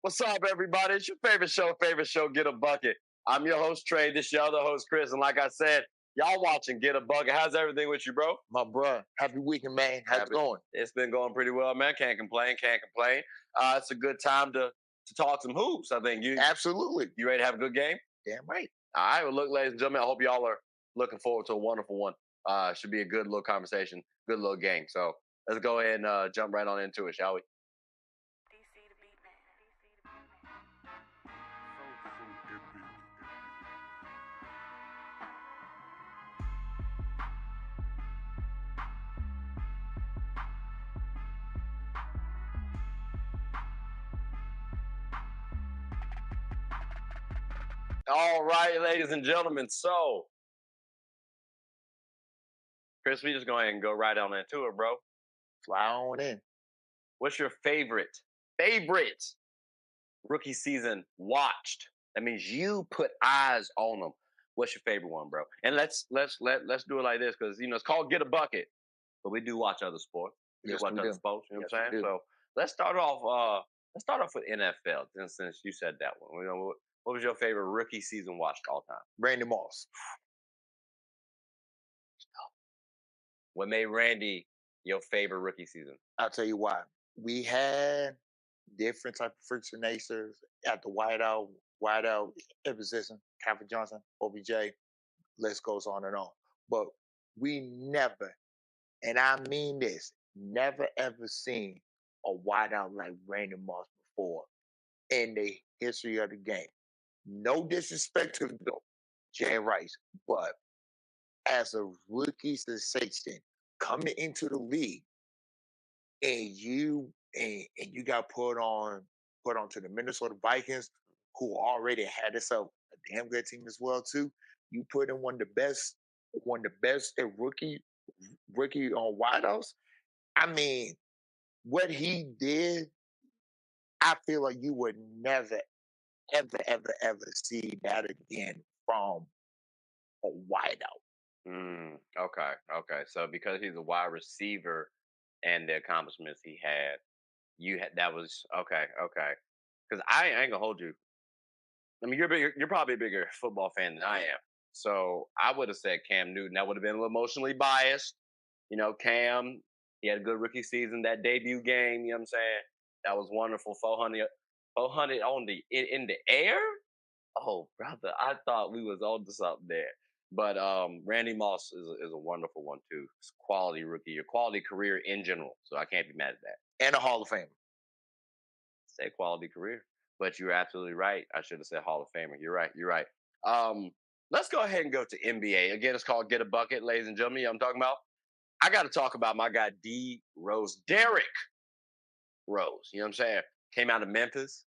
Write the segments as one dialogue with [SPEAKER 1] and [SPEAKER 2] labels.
[SPEAKER 1] What's up, everybody? It's your favorite show, Get a Bucket. I'm your host, Trey. This your other host, Chris. And like I said, y'all watching Get a Bucket. How's everything with you, bro?
[SPEAKER 2] My bro, happy weekend, man. How's it going?
[SPEAKER 1] It's been going pretty well, man. Can't complain. It's a good time to talk some hoops. I think
[SPEAKER 2] Absolutely.
[SPEAKER 1] you ready to have a good game?
[SPEAKER 2] Damn right.
[SPEAKER 1] All right. Well, look, ladies and gentlemen, I hope y'all are looking forward to a wonderful one. Should be a good little conversation, good little game. So let's go ahead and jump right on into it, shall we? All right, ladies and gentlemen. So, Chris, we just go ahead and go right on into it, bro.
[SPEAKER 2] Fly on in.
[SPEAKER 1] What's your favorite rookie season watched? That means you put eyes on them. What's your favorite one, bro? And let's do it like this because it's called Get a Bucket, but we do watch other sports.
[SPEAKER 2] Yes,
[SPEAKER 1] watch
[SPEAKER 2] we
[SPEAKER 1] other
[SPEAKER 2] do.
[SPEAKER 1] sports. You know
[SPEAKER 2] Yes,
[SPEAKER 1] what I'm
[SPEAKER 2] we
[SPEAKER 1] saying?
[SPEAKER 2] do.
[SPEAKER 1] So let's start off. Let's start off with NFL since you said that one. What was your favorite rookie season watched all time?
[SPEAKER 2] Randy Moss.
[SPEAKER 1] What made Randy your favorite rookie season?
[SPEAKER 2] I'll tell you why. We had different type of freaks and acers at the wideout position, Calvin Johnson, OBJ, list goes on and on. But we never, and I mean this, never ever seen a wideout like Randy Moss before in the history of the game. No disrespect to Jay Rice, but as a rookie sensation coming into the league, and you got put onto the Minnesota Vikings, who already had themselves a damn good team as well too. You put in one of the best at rookie on wideouts. I mean, what he did, I feel like you would never, ever see that again from a wideout.
[SPEAKER 1] Okay. So because he's a wide receiver and the accomplishments he had, that was okay. Because I ain't gonna hold you. I mean, you're probably a bigger football fan than I am. So I would have said Cam Newton. That would have been a little emotionally biased. Cam, he had a good rookie season. That debut game, you know what I'm saying? That was wonderful. 400 on in the air. Oh, brother, I thought we was on to something there. But Randy Moss is a wonderful one too. It's quality rookie, a quality career in general. So I can't be mad at that.
[SPEAKER 2] And a Hall of Famer.
[SPEAKER 1] Say quality career, but you're absolutely right. I should have said Hall of Famer. You're right. Let's go ahead and go to NBA again. It's called Get a Bucket, ladies and gentlemen. You know what I'm talking about. I got to talk about my guy D Rose, Derrick Rose. You know what I'm saying? Came out of Memphis,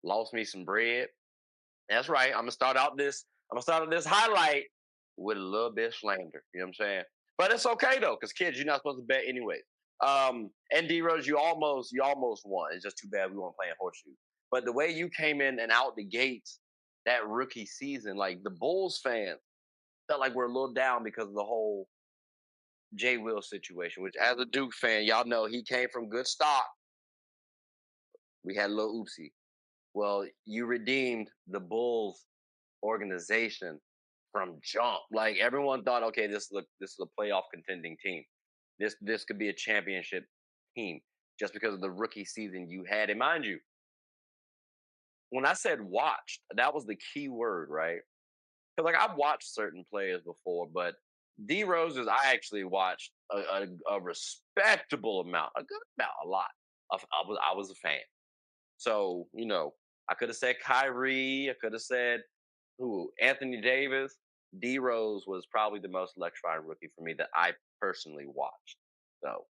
[SPEAKER 1] lost me some bread. That's right. I'm gonna start out this highlight with a little bit of slander. You know what I'm saying? But it's okay though, because kids, you're not supposed to bet anyway. And D Rose, you almost won. It's just too bad we weren't playing horseshoe. But the way you came in and out the gates that rookie season, like the Bulls fans felt like we're a little down because of the whole Jay Will situation. Which, as a Duke fan, y'all know he came from good stock. We had a little oopsie. Well, you redeemed the Bulls organization from jump. Like everyone thought, okay, this is a playoff contending team. This could be a championship team just because of the rookie season you had. And mind you, when I said watched, that was the key word, right? Because like I've watched certain players before, but D Rose's I actually watched a respectable amount, a good amount, a lot. I was a fan. So I could have said Kyrie. I could have said Anthony Davis. D Rose was probably the most electrifying rookie for me that I personally watched. So,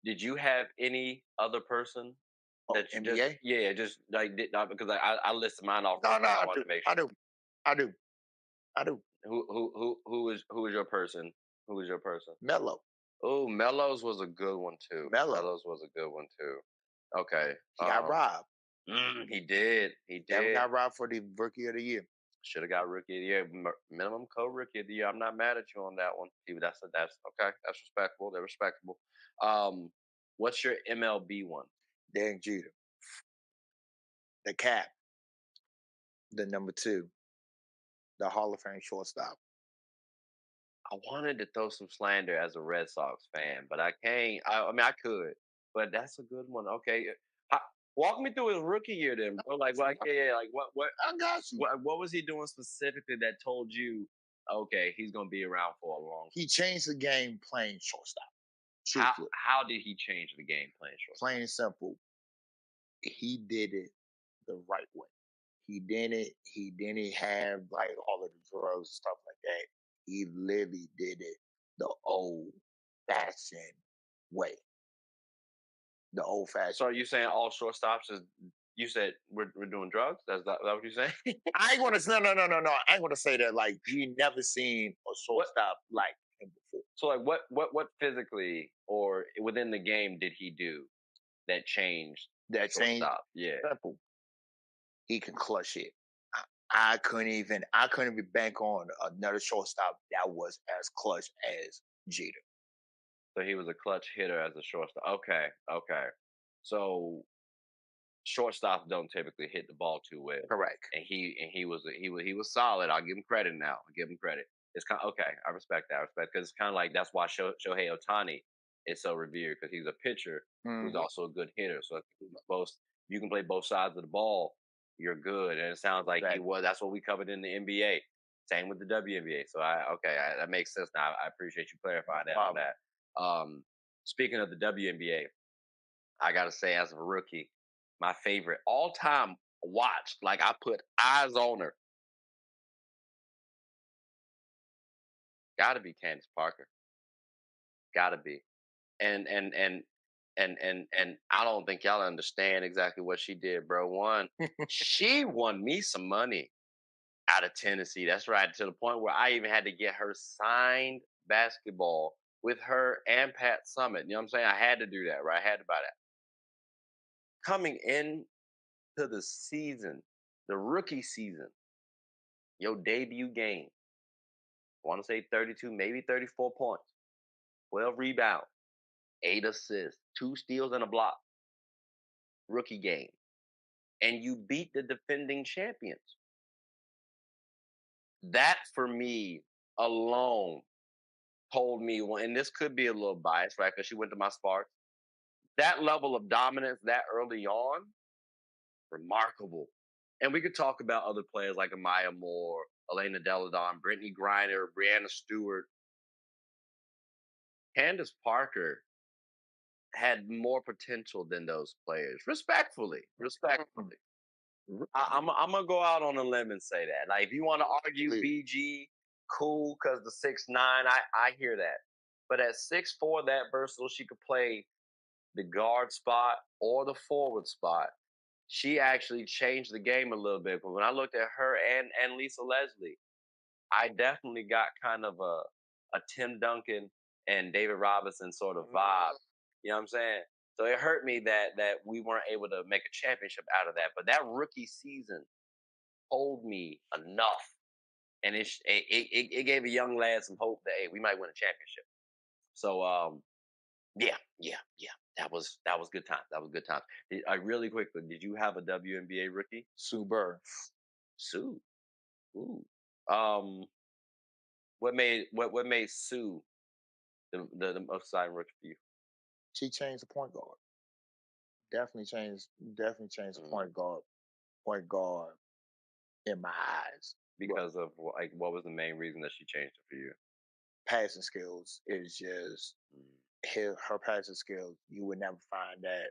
[SPEAKER 1] did you have any other person
[SPEAKER 2] that
[SPEAKER 1] NBA? Just like because I listed mine off.
[SPEAKER 2] No, I do.
[SPEAKER 1] Who is your person? Who is your person?
[SPEAKER 2] Melo.
[SPEAKER 1] Oh, Melo's was a good one too. Melo's was a good one too. Okay.
[SPEAKER 2] He got robbed.
[SPEAKER 1] He did.
[SPEAKER 2] Devin got robbed for the rookie of the year.
[SPEAKER 1] Should have got rookie of the year. Minimum co-rookie of the year. I'm not mad at you on that one. That's okay. That's respectable. They're respectable. What's your MLB one?
[SPEAKER 2] Derek Jeter. the cap, the number two, the Hall of Fame shortstop.
[SPEAKER 1] I wanted to throw some slander as a Red Sox fan, but I can't. I mean, I could, but that's a good one. Okay, Ho- walk me through his rookie year, then, bro. Yeah, like
[SPEAKER 2] I got you.
[SPEAKER 1] what was he doing specifically that told you, okay, he's gonna be around for a long
[SPEAKER 2] He
[SPEAKER 1] time?
[SPEAKER 2] changed the game playing shortstop.
[SPEAKER 1] How
[SPEAKER 2] Truthfully,
[SPEAKER 1] how did he change the game playing shortstop?
[SPEAKER 2] plain and simple. He did it the right way. He didn't. He didn't have like all of the drugs and stuff like that. He literally did it the old fashioned way. The old
[SPEAKER 1] So
[SPEAKER 2] fashioned.
[SPEAKER 1] are you saying all shortstops is? You said we're doing drugs. That what you saying?
[SPEAKER 2] I ain't gonna no. I ain't gonna say that like you never seen a
[SPEAKER 1] what?
[SPEAKER 2] shortstop like him before.
[SPEAKER 1] So like what physically or within the game did he do that changed
[SPEAKER 2] That changed
[SPEAKER 1] shortstop? Yeah.
[SPEAKER 2] simple. He can clutch it. I couldn't even bank on another shortstop that was as clutch as Jeter.
[SPEAKER 1] So he was a clutch hitter as a shortstop. Okay. Okay. So shortstops don't typically hit the ball too well,
[SPEAKER 2] Correct.
[SPEAKER 1] and he was solid. I'll give him credit now. I'll give him credit. It's kind of okay. I respect that. I respect because it's kind of like that's why Shohei Otani is so revered because he's a pitcher who's
[SPEAKER 2] Mhm.
[SPEAKER 1] also a good hitter. So if you can play both sides of the ball, you're good. And it sounds like he
[SPEAKER 2] Exactly.
[SPEAKER 1] was. That's what we covered in the NBA. Same with the WNBA. So that makes sense now. I appreciate you
[SPEAKER 2] No
[SPEAKER 1] clarifying that on
[SPEAKER 2] problem.
[SPEAKER 1] that. Speaking of the WNBA, I gotta say, as a rookie, my favorite all time watched, like I put eyes on her, gotta be Candace Parker. Gotta be. And and and and I don't think y'all understand exactly what she did, bro. One, she won me some money out of Tennessee. That's right, to the point where I even had to get her signed basketball with her and Pat Summit. You know what I'm saying? I had to do that, right? I had to buy that. Coming in to the season, the rookie season, your debut game, I want to say 32, maybe 34 points, 12 rebounds, 8 assists, 2 steals, and a block. Rookie game. And you beat the defending champions. That for me alone told me, well, and this could be a little biased, right? Because she went to my Sparks. That level of dominance that early on, remarkable. And we could talk about other players like Amaya Moore, Elena Deladon, Brittany Griner, Brianna Stewart. Candace Parker had more potential than those players. Respectfully, respectfully. I'm gonna go out on a limb and say that. Like, if you want to argue
[SPEAKER 2] Please.
[SPEAKER 1] BG, cool, because the 6'9", I hear that. But at 6'4", that versatile, she could play the guard spot or the forward spot. She actually changed the game a little bit. But when I looked at her and Lisa Leslie, I definitely got kind of a Tim Duncan and David Robinson sort of vibe. You know what I'm saying? So it hurt me that we weren't able to make a championship out of that. But that rookie season told me enough, and it gave a young lad some hope that hey, we might win a championship. So yeah. That was good time. That was good time. I really quickly, did you have a WNBA rookie?
[SPEAKER 2] Sue Bird.
[SPEAKER 1] Sue. Ooh. Um, what made Sue the most exciting rookie for you?
[SPEAKER 2] She changed the point guard. Definitely changed the
[SPEAKER 1] Mm,
[SPEAKER 2] point guard in my eyes. But
[SPEAKER 1] because of like what was the main reason that she changed it for you?
[SPEAKER 2] passing skills is just
[SPEAKER 1] Mm.
[SPEAKER 2] her passing skills. You would never find that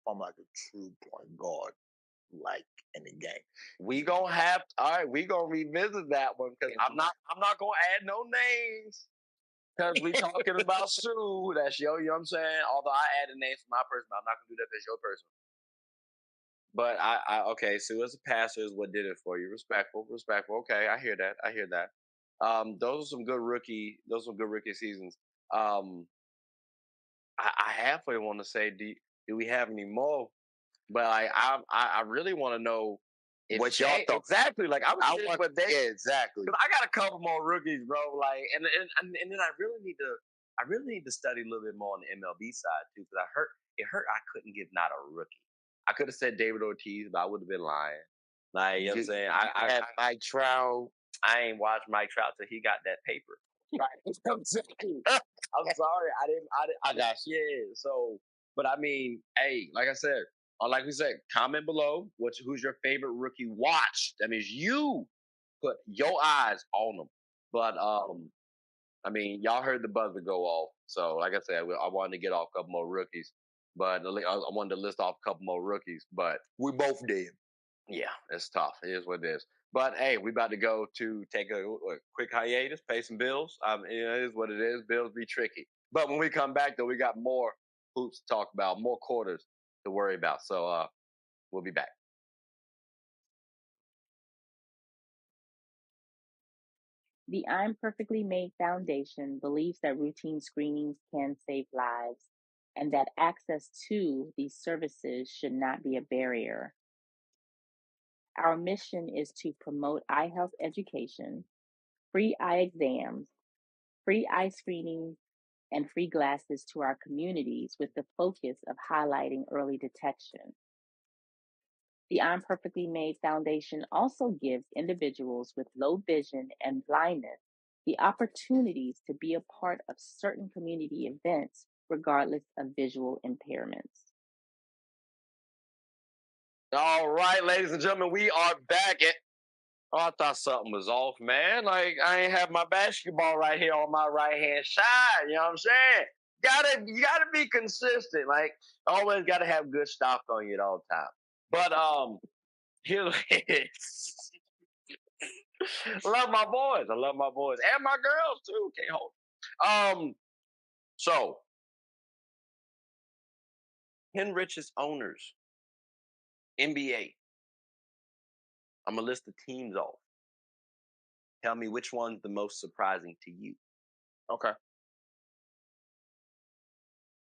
[SPEAKER 2] from like a true point guard like in the game.
[SPEAKER 1] We gonna have all right. We gonna revisit that one because
[SPEAKER 2] And
[SPEAKER 1] I'm not gonna add no names because we talking about Sue. That's yo. You know what I'm saying? Although I added names for my person, I'm not gonna do that because your person. But okay. Sue as a passer is what did it for you. Respectful, respectful. Okay, I hear that. I hear that. Those are some good rookie. Those are some good rookie seasons. Um, I halfway want to say, do we have any more? But I really want to know if
[SPEAKER 2] what y'all
[SPEAKER 1] Shay
[SPEAKER 2] thought?
[SPEAKER 1] exactly like I was
[SPEAKER 2] I
[SPEAKER 1] curious
[SPEAKER 2] want,
[SPEAKER 1] what they
[SPEAKER 2] yeah, exactly.
[SPEAKER 1] because I got a couple more rookies, bro. Like and then I really need to study a little bit more on the MLB side too because it hurt I couldn't give not a rookie. I could have said David Ortiz, but I would have been lying. Like, you know what I'm
[SPEAKER 2] You
[SPEAKER 1] saying?
[SPEAKER 2] you had Mike Trout.
[SPEAKER 1] I ain't watched Mike Trout till he got that paper.
[SPEAKER 2] Right. You know what I'm saying?
[SPEAKER 1] I'm sorry,
[SPEAKER 2] I got you.
[SPEAKER 1] yeah. So, but I mean, hey, like I said, like we said, comment below who's your favorite rookie watch. That means you put your eyes on them. But I mean, y'all heard the buzzer go off. So, like I said, I wanted to get off a couple more rookies, but I wanted to list off a couple more rookies. But
[SPEAKER 2] We both did.
[SPEAKER 1] yeah, it's tough. It is what it is. But hey, we about to go to take a quick hiatus, pay some bills. It is what it is. Bills be tricky. But when we come back, though, we got more hoops to talk about, more quarters to worry about. So we'll be back.
[SPEAKER 3] The I'm Perfectly Made Foundation believes that routine screenings can save lives and that access to these services should not be a barrier. Our mission is to promote eye health education, free eye exams, free eye screenings, and free glasses to our communities with the focus of highlighting early detection. The I'm Perfectly Made Foundation also gives individuals with low vision and blindness the opportunities to be a part of certain community events, regardless of visual impairments.
[SPEAKER 1] All right, ladies and gentlemen, we are back. Oh, I thought something was off, man. Like I ain't have my basketball right here on my right hand side. You know what I'm saying? You gotta be consistent. Like always gotta have good stock on you at all time. But here it is. Love my boys. I love my boys. And my girls too. Can't hold. So Ken Rich's owners, NBA. I'm gonna list the teams off. Tell me which one's the most surprising to you.
[SPEAKER 2] Okay.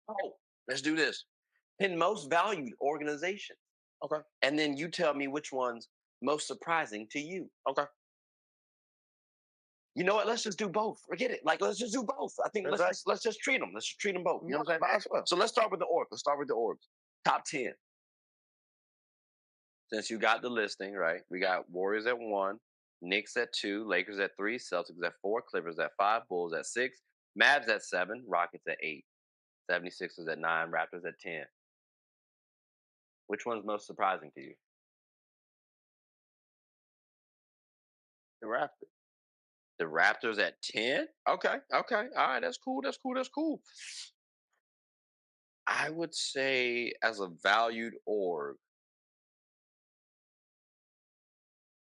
[SPEAKER 1] Oh, let's do this. Pin most valued organization.
[SPEAKER 2] Okay.
[SPEAKER 1] And then you tell me which one's most surprising to you.
[SPEAKER 2] Okay.
[SPEAKER 1] You know what? Let's just do both. Forget it. Like let's just do both. I think
[SPEAKER 2] Exactly.
[SPEAKER 1] let's just treat them. Let's just treat them both. You know what I'm
[SPEAKER 2] Might
[SPEAKER 1] saying?
[SPEAKER 2] as well.
[SPEAKER 1] So let's start with the org. Let's start with the orgs. Top 10. Since you got the listing, right? We got Warriors at 1, Knicks at 2, Lakers at 3, Celtics at 4, Clippers at 5, Bulls at 6, Mavs at 7, Rockets at 8, 76ers at 9, Raptors at 10. Which one's most surprising to you?
[SPEAKER 2] The Raptors.
[SPEAKER 1] The Raptors at 10? Okay, okay. All right, that's cool. That's cool. That's cool. I would say as a valued org,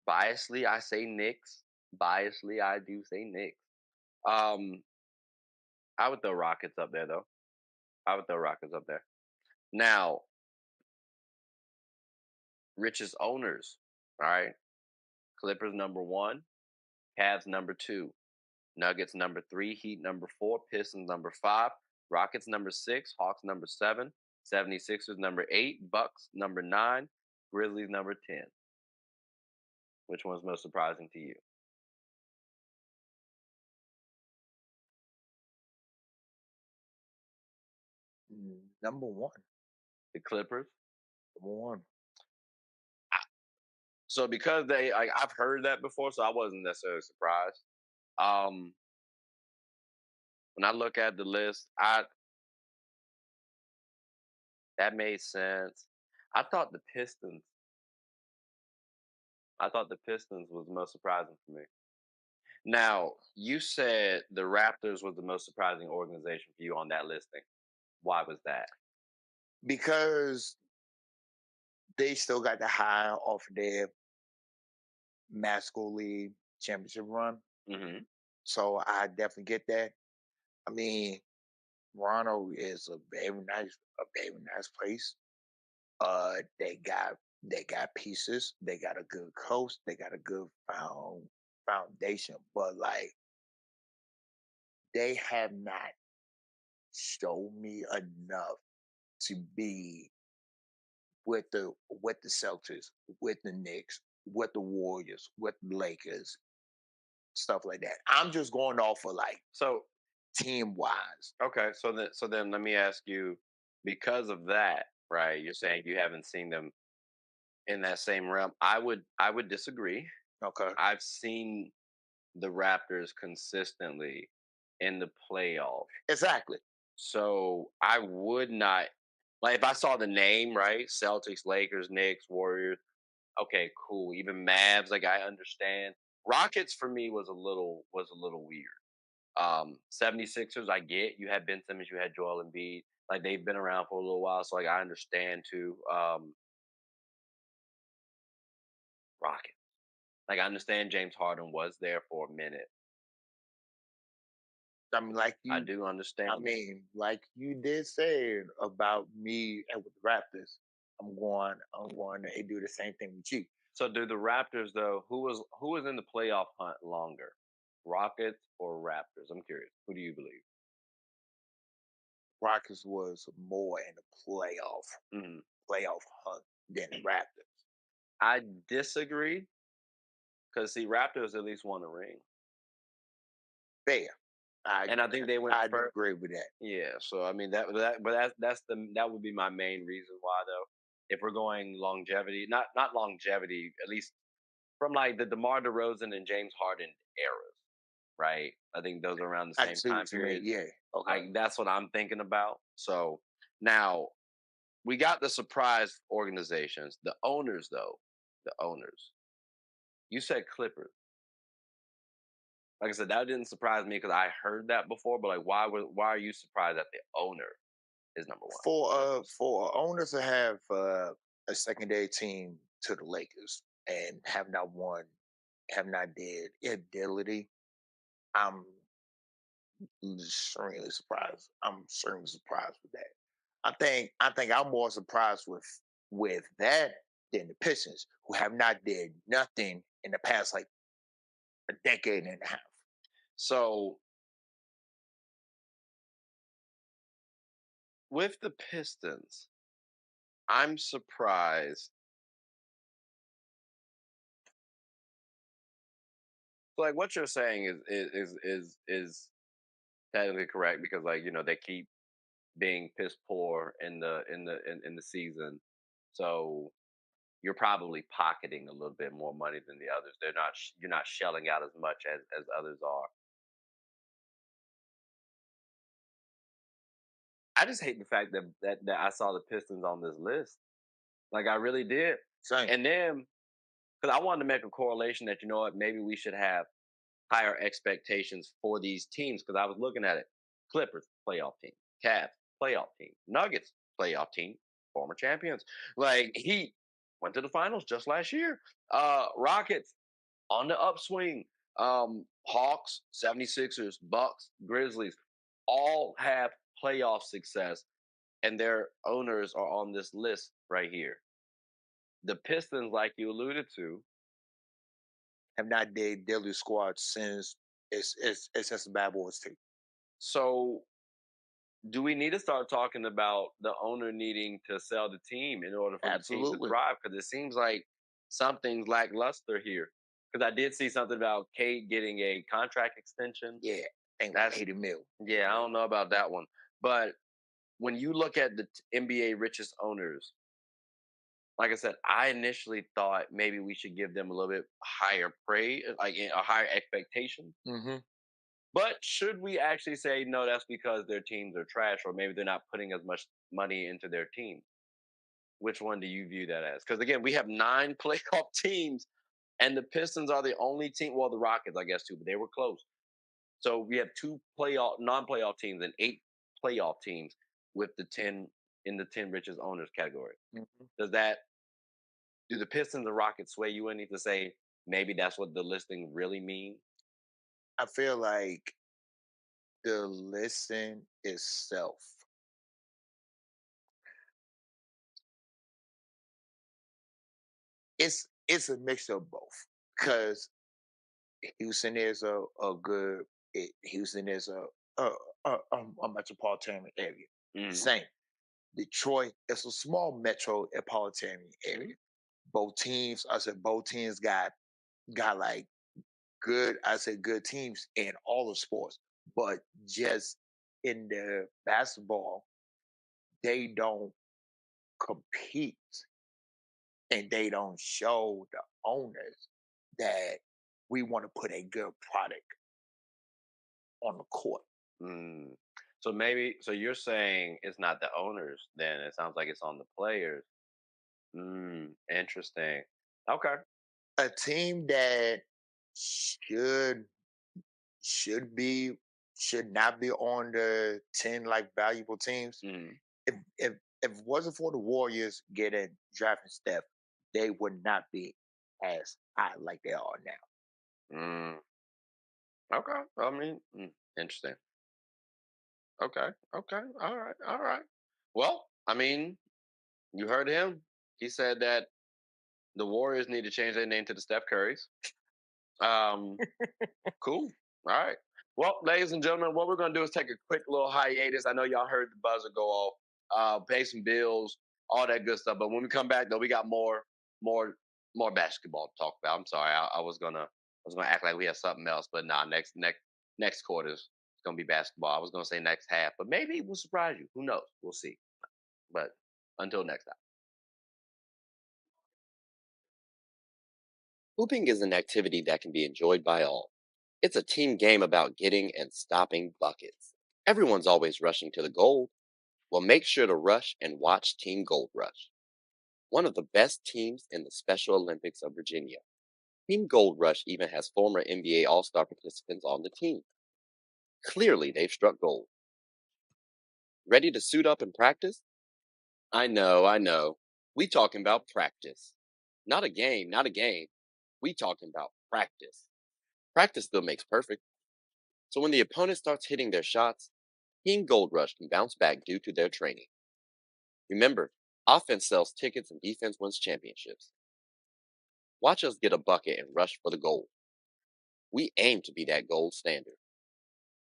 [SPEAKER 1] biasly I say Knicks. Biasly I do say Knicks. Um I would throw Rockets up there though. I would throw Rockets up there. Now, richest owners, all right? Clippers number 1, Cavs number 2, Nuggets number 3, Heat number 4, Pistons number 5, Rockets number 6, Hawks number 7, 76ers number 8, Bucks number 9, Grizzlies number 10. Which one's most surprising to you?
[SPEAKER 2] Number one.
[SPEAKER 1] The Clippers?
[SPEAKER 2] Number one.
[SPEAKER 1] So because I've heard that before, so I wasn't necessarily surprised. Um, when I look at the list, I that made sense. I thought the Pistons. I thought the Pistons was the most surprising for me. Now, you said the Raptors was the most surprising organization for you on that listing. Why was that?
[SPEAKER 2] Because they still got the high off their Masco League championship run.
[SPEAKER 1] Hmm.
[SPEAKER 2] So I definitely get that. I mean, Toronto is a very nice place. They got pieces. They got a good coach. They got a good foundation. But like, they have not shown me enough to be with the Celtics, with the Knicks, with the Warriors, with the Lakers, stuff like that. I'm just going off of like
[SPEAKER 1] So
[SPEAKER 2] team wise.
[SPEAKER 1] okay, so then let me ask you, because of that. right? You're saying you haven't seen them in that same realm. I would disagree.
[SPEAKER 2] Okay.
[SPEAKER 1] I've seen the Raptors consistently in the playoffs.
[SPEAKER 2] Exactly.
[SPEAKER 1] So I would not like if I saw the name, right? Celtics, Lakers, Knicks, Warriors. Okay, cool. Even Mavs, like I understand. Rockets for me was a little weird. 76ers, I get. You had Ben Simmons, you had Joel Embiid. Like they've been around for a little while, so like I understand too. Rockets. Like I understand James Harden was there for a minute.
[SPEAKER 2] I mean,
[SPEAKER 1] I do understand that.
[SPEAKER 2] like you did say about me and with the Raptors. I'm going to do the same thing with you.
[SPEAKER 1] So do the Raptors though? Who was in the playoff hunt longer, Rockets or Raptors? I'm curious. Who do you believe?
[SPEAKER 2] Rockets was more in the
[SPEAKER 1] Mhm.
[SPEAKER 2] playoff hunt than the Raptors.
[SPEAKER 1] I disagree because see, Raptors at least won a ring,
[SPEAKER 2] Fair. I
[SPEAKER 1] and I think they went
[SPEAKER 2] I do
[SPEAKER 1] first.
[SPEAKER 2] agree with that.
[SPEAKER 1] Yeah, so I mean but that would be my main reason why though. If we're going longevity, not longevity, at least from like the DeMar DeRozan and James Harden eras, right? I think those are around the
[SPEAKER 2] I can
[SPEAKER 1] same
[SPEAKER 2] see
[SPEAKER 1] time
[SPEAKER 2] what you mean.
[SPEAKER 1] period.
[SPEAKER 2] Yeah. Okay.
[SPEAKER 1] That's what I'm thinking about. So now we got the surprise organizations, the owners though, the owners. You said Clippers. Like I said, that didn't surprise me because I heard that before. But like, why are you surprised that the owner is number one?
[SPEAKER 2] For owners to have a secondary team to the Lakers and have not did ability, I'm extremely surprised. I'm extremely surprised with that. I think I'm more surprised with that than the Pistons, who have not did nothing in the past like a decade and a half.
[SPEAKER 1] So with the Pistons, I'm surprised. So like what you're saying is technically correct because like they keep being piss poor in the season, so you're probably pocketing a little bit more money than the others. You're not shelling out as much as others are. I just hate the fact that I saw the Pistons on this list. Like I really did.
[SPEAKER 2] Same.
[SPEAKER 1] And then because I wanted to make a correlation that what, maybe we should have higher expectations for these teams because I was looking at it. Clippers playoff team, Cavs playoff team, Nuggets playoff team, former champions. Like Heat went to the finals just last year. Rockets on the upswing. Hawks, 76ers, Bucks, Grizzlies all have playoff success and their owners are on this list right here. The Pistons, like you alluded to,
[SPEAKER 2] Have not did daily squad since it's just a bad boys team.
[SPEAKER 1] so do we need to start talking about the owner needing to sell the team in order for the team to
[SPEAKER 2] Absolutely.
[SPEAKER 1] thrive? Because it seems like something's lackluster here. Because I did see something about Kate getting a contract extension.
[SPEAKER 2] Yeah. Ain't like
[SPEAKER 1] That's
[SPEAKER 2] 80 mil.
[SPEAKER 1] Yeah, I don't know about that one. But when you look at the NBA richest owners, like I said, I initially thought maybe we should give them a little bit higher praise, like a higher expectation.
[SPEAKER 2] Mm-hmm.
[SPEAKER 1] But should we actually say no? That's because their teams are trash, or maybe they're not putting as much money into their team. Which one do you view that as? Because again, we have 9 playoff teams, and the Pistons are the only team. Well, the Rockets, I guess, too, but they were close. So we have 2 playoff, non-playoff teams, and 8 playoff teams with the 10 in the 10 richest owners category.
[SPEAKER 2] Mm-hmm.
[SPEAKER 1] Does that do the Pistons and Rockets sway you any to say maybe that's what the listing really means?
[SPEAKER 2] I feel like the listing itself, it's a mixture of both. Because Houston is a good Houston is a, a metropolitan area.
[SPEAKER 1] Hmm.
[SPEAKER 2] Same. Detroit is a small metropolitan area. Both teams, I said both teams got like good, I said good teams in all the sports, but just in the basketball, they don't. compete and they don't show the owners that we want to put a good product on the court.
[SPEAKER 1] Mm. So you're saying it's not the owners, then it sounds like it's on the players. Interesting. Okay.
[SPEAKER 2] A team that should should be should not be on the 10 like valuable teams.
[SPEAKER 1] Mm.
[SPEAKER 2] If it wasn't for the Warriors getting drafting Steph, they would not be as high like they are now.
[SPEAKER 1] Mm. Okay. I mean, interesting. Okay. Okay. All right. All right. Well, I mean, you heard him. He said that the Warriors need to change their name to the Steph Currys. Um, Cool. All right. Well, ladies and gentlemen, what we're going to do is take a quick little hiatus. I know y'all heard the buzzer go off, pay some bills, all that good stuff. But when we come back, though, we got more, more basketball to talk about. I'm sorry, I was gonna act like we had something else, but nah. Next quarter is gonna be basketball. I was gonna say next half, but maybe we'll surprise you. Who knows? We'll see. But until next time. Hooping is an activity that can be enjoyed by all. It's a team game about getting and stopping buckets. Everyone's always rushing to the goal. Well, make sure to rush and watch Team Gold Rush, one of the best teams in the Special Olympics of Virginia. Team Gold Rush even has former NBA All Star participants on the team. Clearly, they've struck gold. Ready to suit up and practice? I know, I know. We talking about practice. Not a game, not a game. We talking about practice. Practice still makes perfect. So when the opponent starts hitting their shots, Team Gold Rush can bounce back due to their training. Remember, offense sells tickets and defense wins championships. Watch us get a bucket and rush for the gold. We aim to be that gold standard.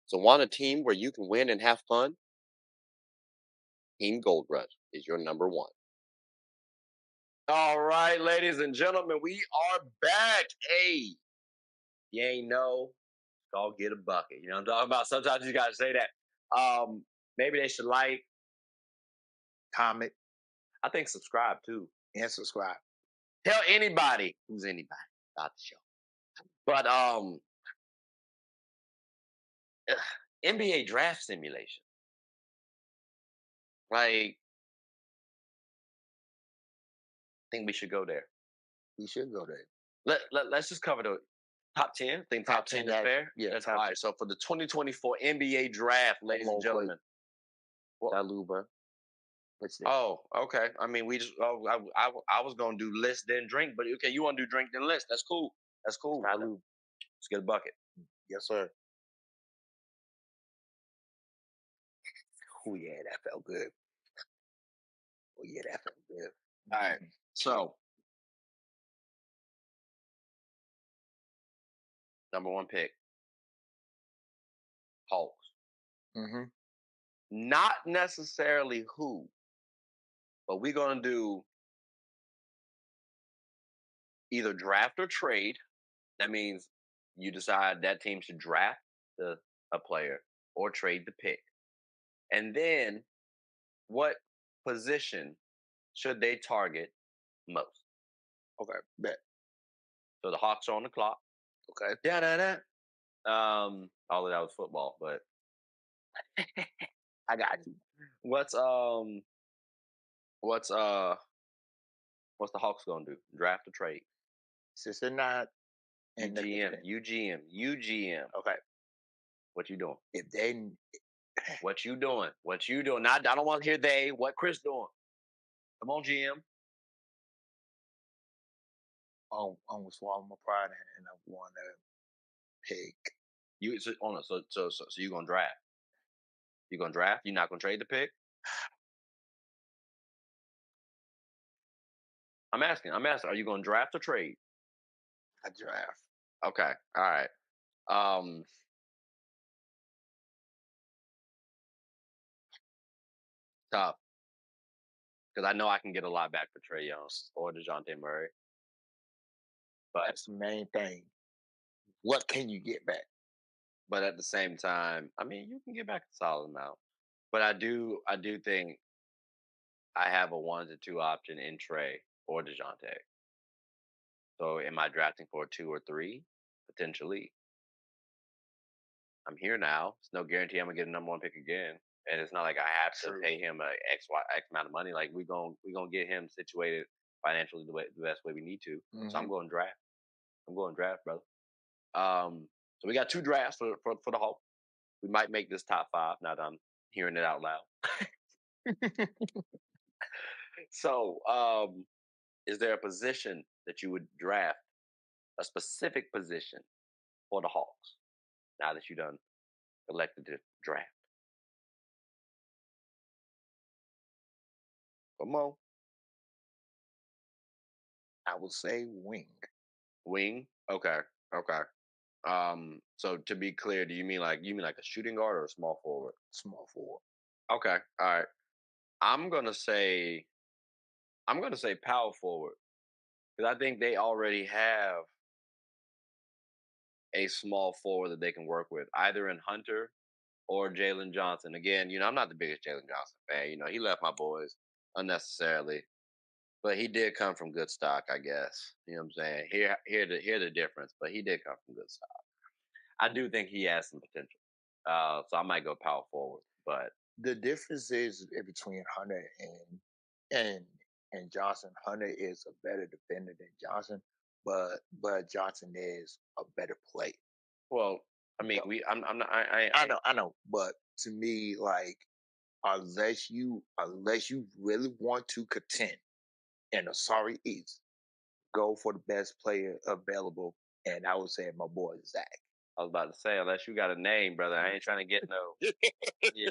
[SPEAKER 1] So want a team where you can win and have fun? Team Gold Rush is your number one. All right, ladies and gentlemen, we are back. Hey, you ain't know, go get a bucket. You know what I'm talking about? Sometimes you gotta say that. Maybe they should like,
[SPEAKER 2] Comment
[SPEAKER 1] I think subscribe too.
[SPEAKER 2] and subscribe.
[SPEAKER 1] Tell anybody who's anybody about the show. But NBA draft simulation. Like, I think we should go there.
[SPEAKER 2] We should go there.
[SPEAKER 1] Let's just cover the top 10. Think top 10 is
[SPEAKER 2] yeah,
[SPEAKER 1] fair?
[SPEAKER 2] yeah,
[SPEAKER 1] That's
[SPEAKER 2] top
[SPEAKER 1] all right. So for the 2024 NBA draft, ladies and
[SPEAKER 2] on, quick.
[SPEAKER 1] gentlemen. Well,
[SPEAKER 2] Salute, bro. What's that?
[SPEAKER 1] oh, okay. I mean, I was gonna do list then drink, but okay, you want to do drink then list? That's cool. That's cool.
[SPEAKER 2] Salute.
[SPEAKER 1] Let's get a bucket.
[SPEAKER 2] Yes, sir. Oh yeah, that felt good. Oh yeah, that felt good.
[SPEAKER 1] All right. So number one pick, Hawks.
[SPEAKER 2] Mm-hmm.
[SPEAKER 1] Not necessarily who, but we're gonna do either draft or trade. That means you decide that team should draft a player or trade the pick. And then what position should they target most?
[SPEAKER 2] Okay, bet.
[SPEAKER 1] So the Hawks are on the clock.
[SPEAKER 2] Okay.
[SPEAKER 1] Da da da. All of that was football, but
[SPEAKER 2] I got you.
[SPEAKER 1] what's um what's uh what's the Hawks gonna do? Draft or trade?
[SPEAKER 2] Since they're not in the
[SPEAKER 1] UGM.
[SPEAKER 2] okay.
[SPEAKER 1] What you doing?
[SPEAKER 2] If they
[SPEAKER 1] What you doing? What you doing? Not I don't want to hear they. What Chris doing? Come on, GM.
[SPEAKER 2] I'm gonna swallow my pride and I want to pick.
[SPEAKER 1] You so you gonna draft? You gonna draft? You not gonna trade the pick? I'm asking. I'm asking. Are you gonna draft or trade?
[SPEAKER 2] I draft.
[SPEAKER 1] Okay. All right. Um. Tough because I know I can get a lot back for Trey Young or Dejounte Murray, but
[SPEAKER 2] That's the main thing. What can you get back?
[SPEAKER 1] at the same time, I mean, you can get back a solid amount. But I do think I have a 1 to 2 option in Trey or DeJounte. So am I drafting for a 2 or 3? Potentially. I'm here now. It's no guarantee I'm gonna get a number 1 pick again. And it's not like I have to
[SPEAKER 2] True.
[SPEAKER 1] pay him a X amount of money. Like we gonna get him situated financially the best way we need to. So I'm going draft. I'm going draft, brother. So we got 2 drafts for the Hawks. We might make this top 5 now that I'm hearing it out loud. So is there a position that you would draft, a specific position for the Hawks now that you done elected to draft? Come on.
[SPEAKER 2] I would say wing.
[SPEAKER 1] Wing? Okay. Okay. So to be clear, do you mean like a shooting guard or a small forward?
[SPEAKER 2] Small forward.
[SPEAKER 1] Okay. All right. I'm gonna say power forward because I think they already have a small forward that they can work with, either in Hunter or Jalen Johnson. Again, I'm not the biggest Jalen Johnson fan. He left my boys unnecessarily, but he did come from good stock, I guess. You know what I'm saying? Hear the difference, but he did come from good stock. I do think he has some potential. So I might go power forward, but
[SPEAKER 2] The difference is between Hunter and and Johnson. Hunter is a better defender than Johnson, but Johnson is a better player.
[SPEAKER 1] well, I mean, I'm not,
[SPEAKER 2] I know, but to me, like unless you really want to contend in a sorry East, go for the best player available, and I would say my boy Zach.
[SPEAKER 1] I was about to say, unless you got a name, brother, I ain't trying to get no. Yeah,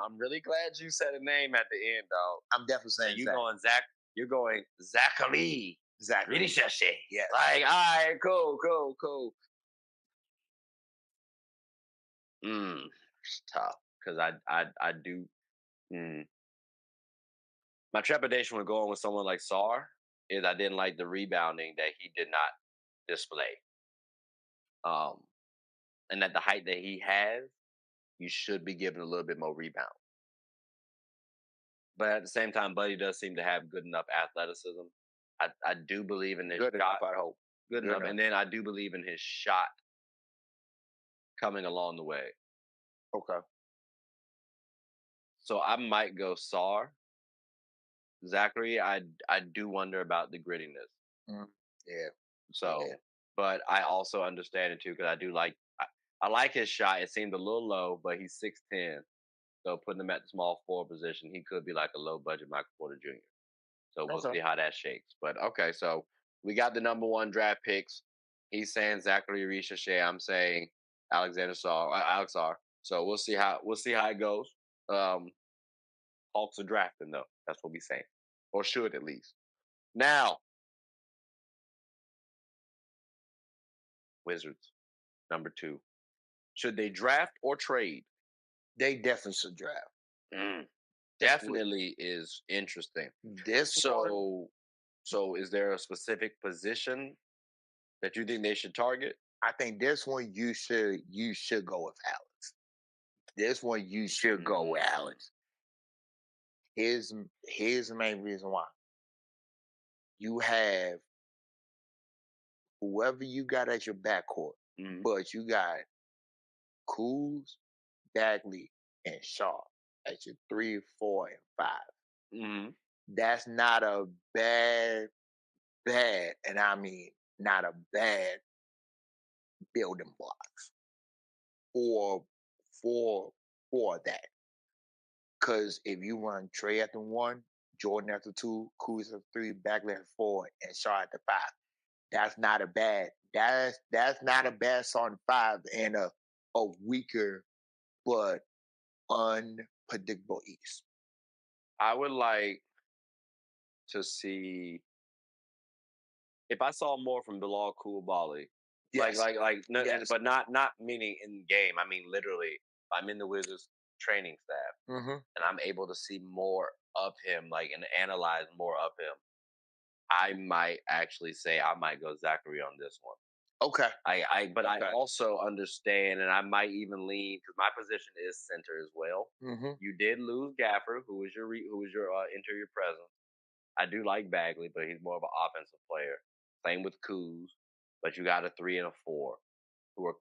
[SPEAKER 1] I'm really glad you said a name at the end, dog.
[SPEAKER 2] I'm definitely
[SPEAKER 1] So
[SPEAKER 2] saying
[SPEAKER 1] you
[SPEAKER 2] Zach.
[SPEAKER 1] going Zach? You're going Zachary.
[SPEAKER 2] Zach.
[SPEAKER 1] Really, Shashi.
[SPEAKER 2] Yes.
[SPEAKER 1] Like, all right, cool. It's tough because I do. Mm. My trepidation with going with someone like Sar is I didn't like the rebounding that he did not display. Um, and at the height that he has, you should be given a little bit more rebound. But at the same time, Buddy does seem to have good enough athleticism. I do believe in his
[SPEAKER 2] Good
[SPEAKER 1] shot.
[SPEAKER 2] enough, I hope.
[SPEAKER 1] Good enough. And then I do believe in his shot coming along the way.
[SPEAKER 2] Okay.
[SPEAKER 1] So I might go Sar. Zachary, I do wonder about the grittiness.
[SPEAKER 2] Yeah.
[SPEAKER 1] So,
[SPEAKER 2] Yeah.
[SPEAKER 1] but I also understand it too because I do I like his shot. It seemed a little low, but he's 6'10". So putting him at the small forward position, he could be like a low budget Michael Porter Jr. So we'll see how that shakes. But okay, so we got the number 1 draft picks. He's saying Zachary Risha Shea. I'm saying Alex R. So we'll see how it goes. Hawks are drafting though. That's what we saying, or should at least. Now, Wizards number 2. Should they draft or trade?
[SPEAKER 2] They definitely should draft.
[SPEAKER 1] Definitely is interesting.
[SPEAKER 2] This one,
[SPEAKER 1] So is there a specific position that you think they should target?
[SPEAKER 2] I think this one you should go with Alex. This one you should go with Alex. Here's the main reason why. You have whoever you got at your backcourt, but you got Kuz, Bagley, and Shaw at your 3, 4, and 5. That's not a bad, and I mean not a bad building blocks for for that. Because if you run Trey at the 1, Jordan at the 2, Kuz at the 3, Bagley at the 4, and Shaw at the 5, that's not a bad. That's not a bad starting 5 and a weaker but unpredictable East.
[SPEAKER 1] I would like to see if I saw more from Bilal Coulibaly.
[SPEAKER 2] Yes.
[SPEAKER 1] No,
[SPEAKER 2] Yes.
[SPEAKER 1] but not meaning in game. I mean literally. I'm in the Wizards training staff, and I'm able to see more of him, like and analyze more of him. I might actually say I might go Zachary on this one.
[SPEAKER 2] Okay.
[SPEAKER 1] But I
[SPEAKER 2] Okay.
[SPEAKER 1] also understand, and I might even lean because my position is center as well.
[SPEAKER 2] Hmm.
[SPEAKER 1] You did lose Gaffer, who was your interior presence. I do like Bagley, but he's more of an offensive player. Same with Kuz, but you got a 3 and a 4 who are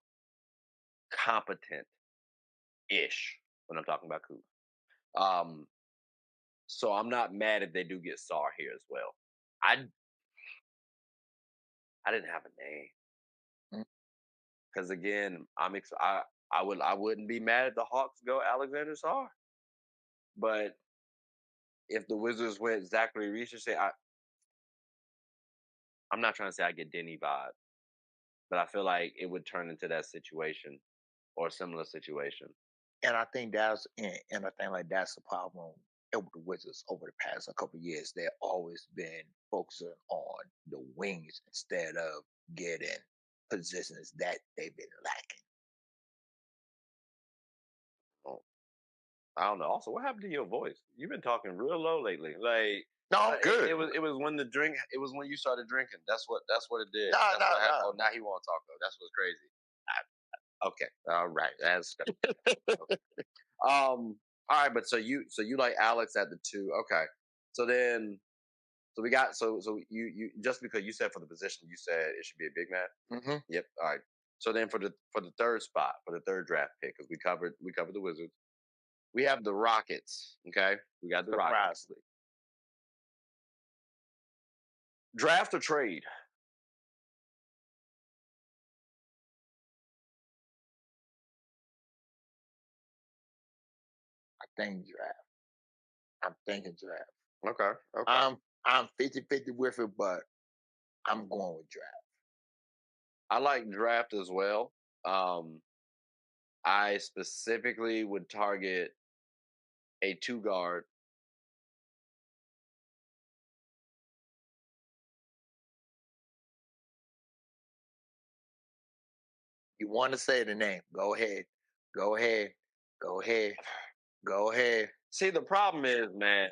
[SPEAKER 1] competent ish when I'm talking about Kuz. Um, so I'm not mad if they do get Sar here as well. I I didn't have a name because again, I wouldn't be mad if the Hawks go Alexander Sar, but if the Wizards went Zachary Reese, I'm not trying to say I get Denny vibe, but I feel like it would turn into that situation or a similar situation.
[SPEAKER 2] And I think and I think like that's the problem with the Wizards over the past a couple of years. They've always been focusing on the wings instead of getting positions that they've been lacking.
[SPEAKER 1] Oh, I don't know. Also, what happened to your voice? You've been talking real low lately. Like
[SPEAKER 2] No, I'm good.
[SPEAKER 1] it was when the drink. It was when you started drinking. That's what it did.
[SPEAKER 2] No,
[SPEAKER 1] That's
[SPEAKER 2] no,
[SPEAKER 1] what happened.
[SPEAKER 2] no.
[SPEAKER 1] Oh, now he won't talk though. That's what's crazy. Okay, all right. That's all right. But so you like Alex at the 2? Okay. So then so we got so you just because you said for the position you said it should be a big man.
[SPEAKER 2] Hmm.
[SPEAKER 1] Yep. All right. So then for the third spot for the third draft pick because we covered the Wizards. We have the Rockets. Okay, we got the Rockets.
[SPEAKER 2] Surprisingly,
[SPEAKER 1] Draft or trade?
[SPEAKER 2] I think draft. I'm thinking draft.
[SPEAKER 1] Okay, okay.
[SPEAKER 2] I'm 50-50 with it, but I'm going with draft.
[SPEAKER 1] I like draft as well. Um, I specifically would target a 2 guard.
[SPEAKER 2] You want to say the name? Go ahead. Go ahead. Go ahead. Go ahead.
[SPEAKER 1] See, the problem is, man,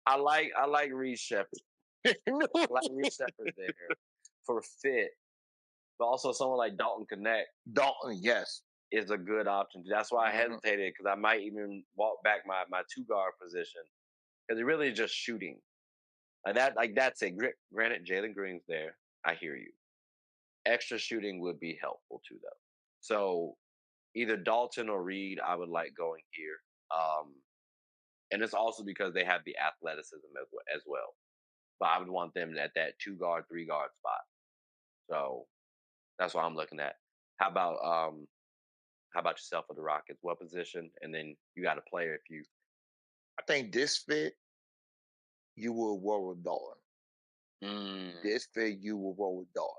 [SPEAKER 1] I like Reed Shepard. I like Reed Shepard there for fit, but also someone like Dalton Connect
[SPEAKER 2] Dalton, yes.
[SPEAKER 1] is a good option. That's why I
[SPEAKER 2] Hmm.
[SPEAKER 1] hesitated because I might even walk back my 2 guard position because it really is just shooting. Like that's it. Granted, Jalen Green's there. I hear you. Extra shooting would be helpful too, though. So either Dalton or Reed, I would like going here. Um, and it's also because they have the athleticism as well. But I would want them at that 2 guard, 3 guard spot. So that's what I'm looking at. How about how about yourself with the Rockets? What position? And then you got a player if you.
[SPEAKER 2] I think this fit, you will roll with Dalton.
[SPEAKER 1] Mm,
[SPEAKER 2] This fit, you will roll with Dalton.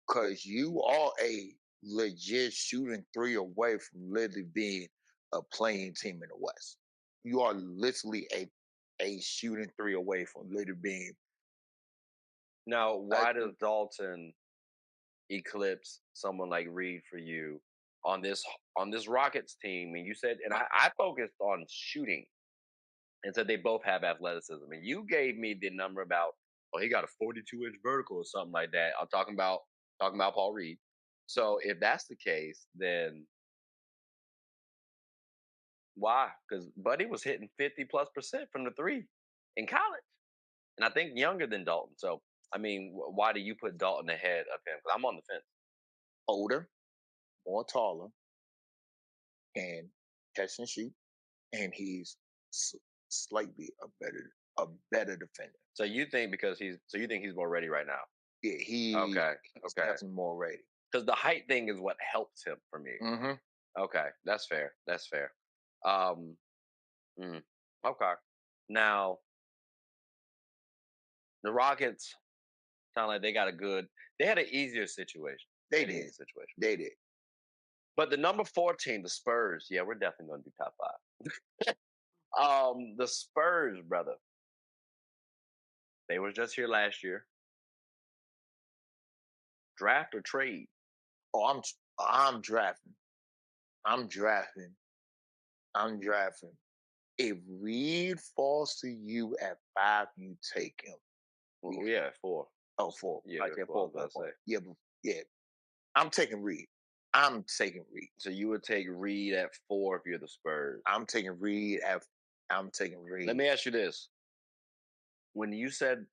[SPEAKER 2] Because you are a legit shooting three away from literally being a playing team in the West. You are literally a shooting three away from literally being
[SPEAKER 1] now,
[SPEAKER 2] a,
[SPEAKER 1] why does Dalton eclipse someone like Reed for you on this Rockets team? And you said, and I focused on shooting and said they both have athleticism. And you gave me the number about, oh, he got a 42-inch vertical or something like that. I'm talking about Paul Reed. So if that's the case, then why? Because Buddy was hitting 50+% from the 3 in college, and I think younger than Dalton. So I mean, why do you put Dalton ahead of him? Because I'm on the fence.
[SPEAKER 2] older, more taller, and catch and shoot, and he's s- slightly a better defender.
[SPEAKER 1] So you think he's more ready right now?
[SPEAKER 2] Yeah,
[SPEAKER 1] Okay,
[SPEAKER 2] he's
[SPEAKER 1] okay.
[SPEAKER 2] definitely more ready.
[SPEAKER 1] Because the height thing is what helps him for me.
[SPEAKER 2] Hmm.
[SPEAKER 1] Okay, that's fair. That's fair. Um, mm, okay. Now the Rockets sound like they got a good. They had an easier situation. They
[SPEAKER 2] They
[SPEAKER 1] had an easier
[SPEAKER 2] did.
[SPEAKER 1] situation.
[SPEAKER 2] They did.
[SPEAKER 1] But the number 14, the Spurs. Yeah, we're definitely going to do top 5. The Spurs, brother. They were just here last year. Draft or trade?
[SPEAKER 2] Oh, I'm drafting. I'm drafting. I'm drafting. If Reed falls to you at 5, you take him.
[SPEAKER 1] Well, yeah, 4.
[SPEAKER 2] Oh, four.
[SPEAKER 1] Yeah,
[SPEAKER 2] I said
[SPEAKER 1] 4. I
[SPEAKER 2] four.
[SPEAKER 1] was about to say.
[SPEAKER 2] Yeah, yeah. I'm taking Reed. I'm taking Reed.
[SPEAKER 1] So you would take Reed at 4 if you're the Spurs.
[SPEAKER 2] I'm taking Reed. I'm taking
[SPEAKER 1] Let
[SPEAKER 2] Reed.
[SPEAKER 1] me ask you this: when you said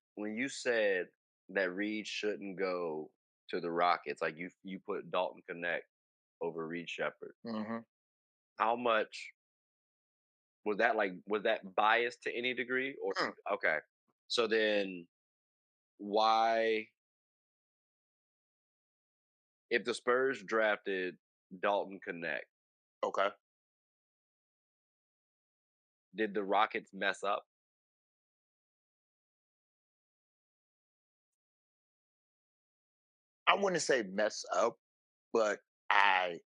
[SPEAKER 1] that Reed shouldn't go to the Rockets, like you put Dalton Connect over Reed Shepard,
[SPEAKER 2] Hmm.
[SPEAKER 1] how much was that biased to any degree or okay? So then why, if the Spurs drafted Dalton Connect,
[SPEAKER 2] Okay.
[SPEAKER 1] did the Rockets mess up?
[SPEAKER 2] I wouldn't say mess up, but I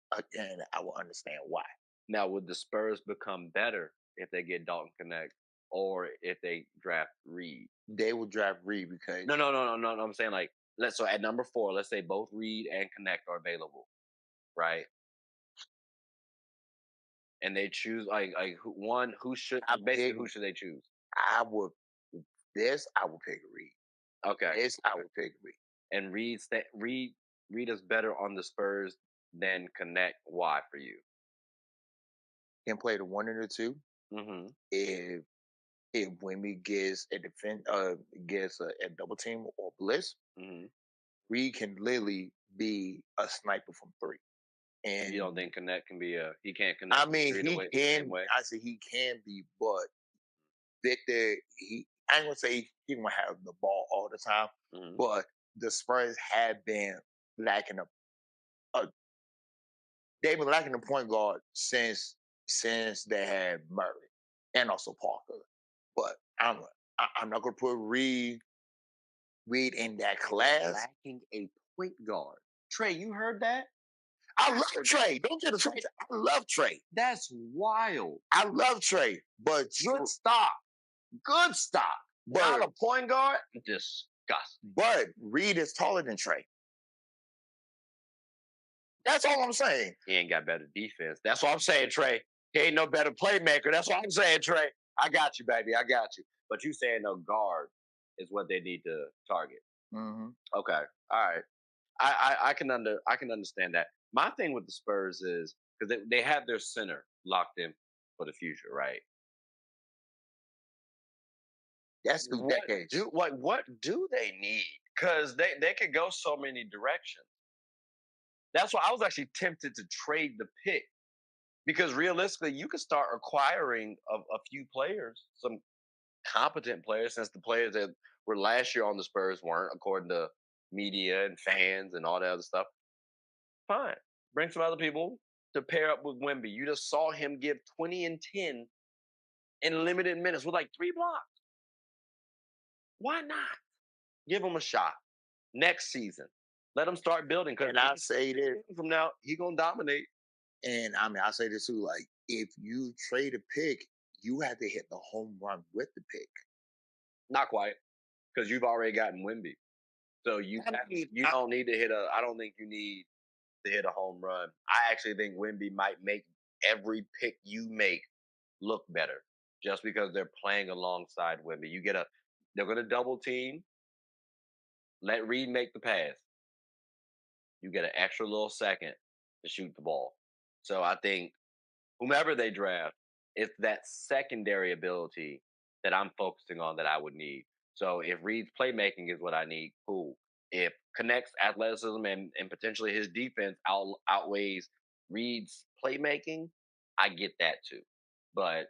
[SPEAKER 2] will understand why.
[SPEAKER 1] Now, would the Spurs become better if they get Dalton Connect or if they draft Reed?
[SPEAKER 2] They will draft Reed because
[SPEAKER 1] No, no, no, no, no, no. I'm saying like so at number 4, let's say both Reed and Connect are available, right? And they choose like who should
[SPEAKER 2] I
[SPEAKER 1] basically
[SPEAKER 2] pick.
[SPEAKER 1] who should they choose?
[SPEAKER 2] I would this. I would pick Reed.
[SPEAKER 1] Okay,
[SPEAKER 2] This I would pick Reed.
[SPEAKER 1] and Reed is better on the Spurs than Connect. Why for you?
[SPEAKER 2] Can play the 1 and the 2.
[SPEAKER 1] Mm-hmm.
[SPEAKER 2] If Wimby gets a gets a double team or blitz,
[SPEAKER 1] Mm-hmm.
[SPEAKER 2] Reed can literally be a sniper from 3.
[SPEAKER 1] You don't
[SPEAKER 2] And
[SPEAKER 1] think Connect can be a he can't
[SPEAKER 2] I
[SPEAKER 1] connect from
[SPEAKER 2] mean,
[SPEAKER 1] 3 the
[SPEAKER 2] he
[SPEAKER 1] way the same
[SPEAKER 2] can.
[SPEAKER 1] way?
[SPEAKER 2] I say he can be, but Victor, I ain't gonna say he gonna have the ball all the time,
[SPEAKER 1] Mm-hmm.
[SPEAKER 2] but the Spurs have been lacking a they've been lacking a point guard since they had Murray and also Parker. But I'm not gonna put Reed in that class.
[SPEAKER 1] Lacking a point guard. Trey, you heard that?
[SPEAKER 2] I love Trey. Don't get it twisted. I love Trey.
[SPEAKER 1] That's wild.
[SPEAKER 2] I love Trey, but
[SPEAKER 1] Good stock. Good stock. Not
[SPEAKER 2] but
[SPEAKER 1] a point guard? Disgusting.
[SPEAKER 2] Reed is taller than Trey. That's all I'm saying.
[SPEAKER 1] He ain't got better defense. That's what I'm saying, Trey. He ain't no better playmaker. That's what I'm saying, Trey. I got you, baby. I got you. But you saying no guard is what they need to target.
[SPEAKER 2] Hmm.
[SPEAKER 1] Okay. All right. I can understand that. My thing with the Spurs is because they have their center locked in for the future, right?
[SPEAKER 2] That's 2 decades.
[SPEAKER 1] What do they need? Because they could go so many directions. That's why I was actually tempted to trade the pick because realistically, you could start acquiring a few players, some competent players, since the players that were last year on the Spurs weren't, according to media and fans and all that other stuff. Fine, bring some other people to pair up with Wemby. You just saw him give 20 and 10 in limited minutes with like 3 blocks. Why not? Give him a shot next season. Let him start building because
[SPEAKER 2] And I say this,
[SPEAKER 1] from now he gonna dominate.
[SPEAKER 2] and I mean I say this too. Like if you trade a pick, you have to hit the home run with the pick.
[SPEAKER 1] Not quite, because you've already gotten Wimby. So you don't need to hit a. I don't think you need to hit a home run. I actually think Wimby might make every pick you make look better, just because they're playing alongside Wimby. They're gonna double team. Let Reed make the pass. You get an extra little second to shoot the ball. So I think whomever they draft, it's that secondary ability that I'm focusing on that I would need. So if Reed's playmaking is what I need, cool. If Connect's athleticism and potentially his defense outweighs Reed's playmaking, I get that too. But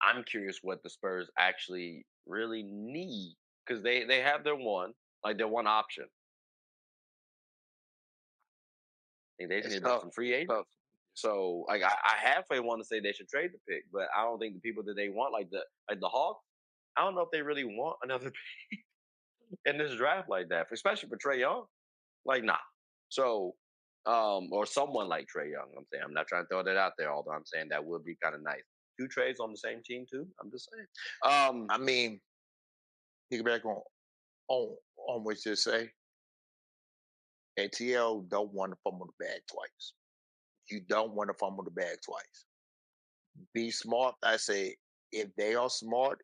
[SPEAKER 1] I'm curious what the Spurs actually really need because they have their one option. And they just
[SPEAKER 2] It's
[SPEAKER 1] need to make
[SPEAKER 2] tough.
[SPEAKER 1] some free
[SPEAKER 2] It's
[SPEAKER 1] agents.
[SPEAKER 2] tough.
[SPEAKER 1] So like I halfway want to say they should trade the pick, but I don't think the people that they want, like the Hawks, I don't know if they really want another pick in this draft like that, especially for Trey Young. Like nah. So or someone like Trey Young. I'm saying I'm not trying to throw that out there, although I'm saying that would be kind of nice. 2 trades on the same team too. I'm just saying.
[SPEAKER 2] I mean, piggyback on on what you say. ATL don't want to fumble the bag twice. You don't want to fumble the bag twice. Be smart. I say if they are smart,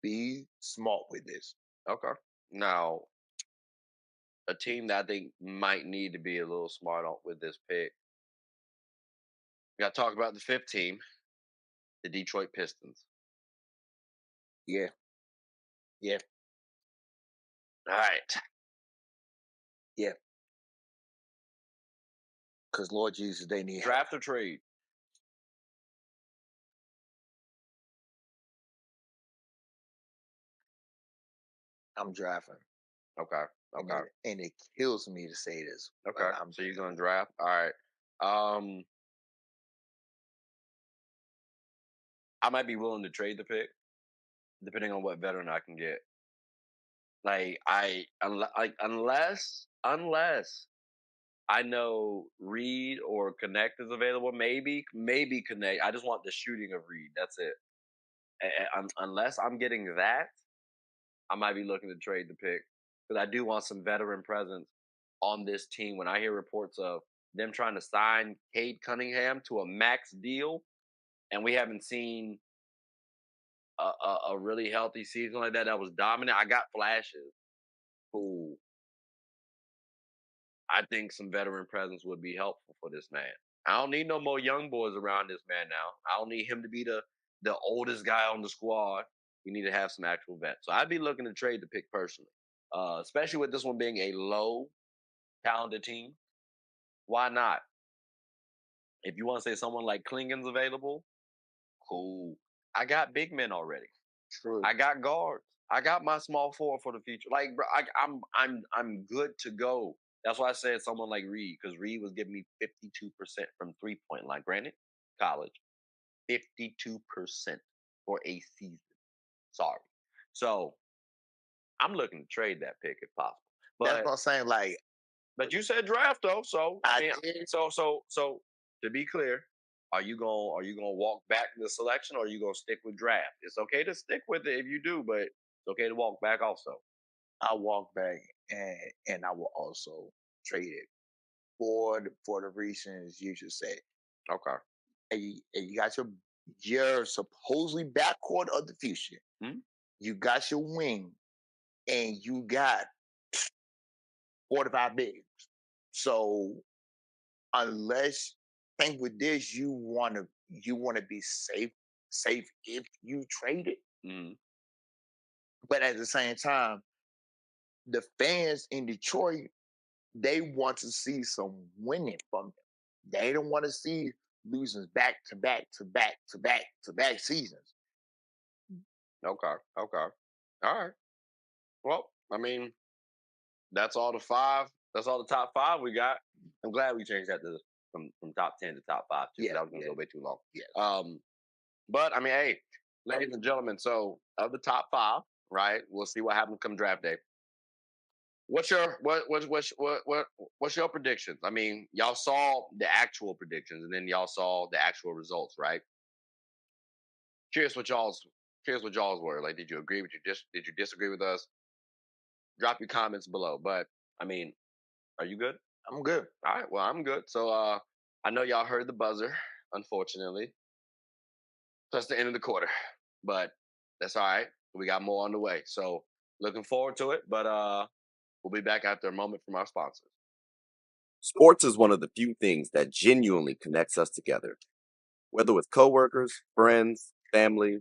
[SPEAKER 2] be smart with this.
[SPEAKER 1] Okay. Now, a team that I think might need to be a little smart on with this pick. We got to talk about the fifth team, the Detroit Pistons.
[SPEAKER 2] Yeah, yeah,
[SPEAKER 1] All right.
[SPEAKER 2] yeah. Because Lord Jesus, they need help.
[SPEAKER 1] Draft or trade?
[SPEAKER 2] I'm drafting,
[SPEAKER 1] Okay.
[SPEAKER 2] and
[SPEAKER 1] Okay.
[SPEAKER 2] it kills me to say this, but
[SPEAKER 1] Okay.
[SPEAKER 2] I'm
[SPEAKER 1] So you're
[SPEAKER 2] doing
[SPEAKER 1] going to
[SPEAKER 2] it.
[SPEAKER 1] draft? All right. Um, I might be willing to trade the pick depending on what veteran I can get. Unless I know Reed or Connect is available, maybe Connect. I just want the shooting of Reed. That's it. Unless I'm getting that, I might be looking to trade the pick because I do want some veteran presence on this team. When I hear reports of them trying to sign Cade Cunningham to a max deal, and we haven't seen a really healthy season like that was dominant. I got flashes. Who I think some veteran presence would be helpful for this man. I don't need no more young boys around this man now. I don't need him to be the oldest guy on the squad. We need to have some actual vets. So I'd be looking to trade the pick personally, especially with this one being a low talented team. Why not? If you want to say someone like Klingon's available, cool. I got big men already.
[SPEAKER 2] True.
[SPEAKER 1] I got guards. I got my small forward for the future. Like, bro, I'm good to go. That's why I said someone like Reed, because Reed was giving me 52% from 3 point line. Granted, college, 52% for a season. Sorry. So I'm looking to trade that pick if possible.
[SPEAKER 2] That's
[SPEAKER 1] But
[SPEAKER 2] what I'm saying. Like
[SPEAKER 1] you said draft though, so I
[SPEAKER 2] I
[SPEAKER 1] mean,
[SPEAKER 2] did.
[SPEAKER 1] so to be clear, are you gonna walk back the selection or are you gonna stick with draft? It's okay to stick with it if you do, but it's okay to walk back also.
[SPEAKER 2] I walk back and I will also trade it for the reasons you just said.
[SPEAKER 1] Okay.
[SPEAKER 2] And you got your supposedly backcourt of the future.
[SPEAKER 1] Hmm?
[SPEAKER 2] You got your wing, and you got 45 bigs. So unless think with this, you wanna be safe if you trade it.
[SPEAKER 1] Hmm.
[SPEAKER 2] But at the same time, the fans in Detroit, they want to see some winning from them. They don't want to see losing back to back to back to back to back seasons.
[SPEAKER 1] Okay. Okay. All right. Well, I mean, that's all the five. That's all the top five we got. I'm glad we changed that to from top 10 to top five too, because
[SPEAKER 2] Yeah,
[SPEAKER 1] that was gonna
[SPEAKER 2] yeah,
[SPEAKER 1] go way too long.
[SPEAKER 2] yeah.
[SPEAKER 1] But I mean, hey, ladies and gentlemen, so of the top five, right? We'll see what happens come draft day. What's your predictions? I mean, y'all saw the actual predictions, and then y'all saw the actual results, right? Curious what y'all's were. Like, did you agree with did you disagree with us? Drop your comments below. But I mean, are you good?
[SPEAKER 2] I'm good.
[SPEAKER 1] All right. Well, I'm good. So I know y'all heard the buzzer, unfortunately. That's the end of the quarter. But that's all right. We got more on the way. So looking forward to it. But we'll be back after a moment from our sponsors. Sports is one of the few things that genuinely connects us together. Whether with coworkers, friends, family,